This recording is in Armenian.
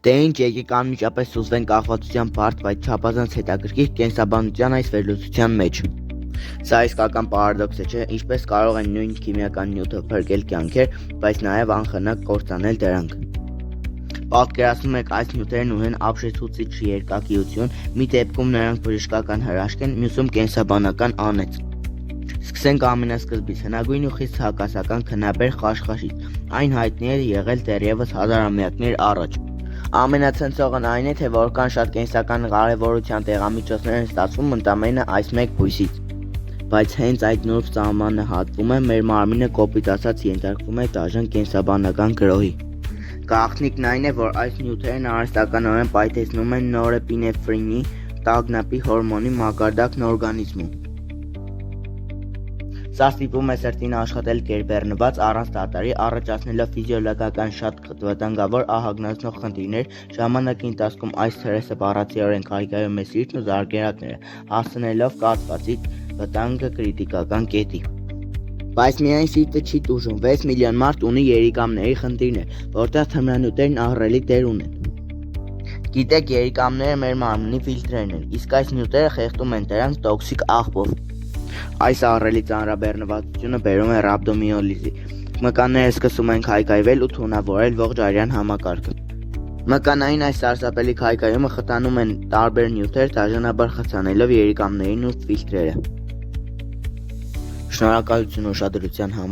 Դե ինչ եկեք անմիջապես սուզվենք կախվածության բարդ, բայց չափազանց հետաքրքիր կենսաբանության այս վերլուծության մեջ։ Սա իսկական պարադոքս է, չէ՞, ինչպես կարող են նույն քիմիական նյութը փրկել կյանքեր, բայց նաև անխնա կործանել դրանք։ Պատկերացնում եք, այս նյութերն ունեն ապշեցուցիչ երկակիություն, մի դեպքում նրանք բժշկական հրաշք են, մյուսում կենսաբանական անեծ։ Սկսենք ամենասկզբից, հնագույն ու խիստ հակասական քնաբեր խաշխաշից։ Այն հայտնի է եղել դեռևս հազարամյակներ առաջ։ Ամենացնցողն այն է, թե որքան շատ կենսական կարևորության տեղամիջոցներ են ստացվում ընդամենը այս մեկ բույսից։ Բայց հենց այդ նուրբ սահմանը հատվում է, մեր մարմինը կոպիտ ասած ենթարկվում է դաժան կենսաբանական գրոհի։ Գաղտնիքն այն է, որ այս նյութերն արհեստականորեն պայթեցնում են նորեպինեֆրինի տագնապի հորմոնի մակարդակն օրգանիզմում։ Սա ստիպում է սրտին աշխատել գերբեռնված առանց դատարի, առաջացնելով ֆիզիոլոգիական շատ վտանգավոր ահագնացնող խնդիրներ, ժամանակի ընթացքում այս սթրեսը բառացիորեն քայքայում է սիրտն ու զարկերակները, հասցնելով կաթվածի վտանգը կրիտիկական կետի։ Բայց միայն սիրտը չի տուժում, 6 միլիոն մարդ ունի երիկամների խնդիրներ, որտեղ թմրանյութերն ահռելի դեր ունեն։ Գիտեք, երիկամները մեր մարմնի ֆիլտրերն են, իսկ այս նյութերը խեղդում են դրանց տոքսիկ աղբով։ Այս ահռելի ծանրաբեռնվածությունը բերում է ռաբդոմիոլիզի։ Մկանները սկսում են քայքայվել ու թունավորել ողջ արյան համակարգը։ Մկանային այս սարսափելի քայքայումը խթանում են տարբեր նյութեր, դաժանաբար խցանելով երիկամներին ու ֆիլտրերը։ Շնորհակալություն ուշադրության համար,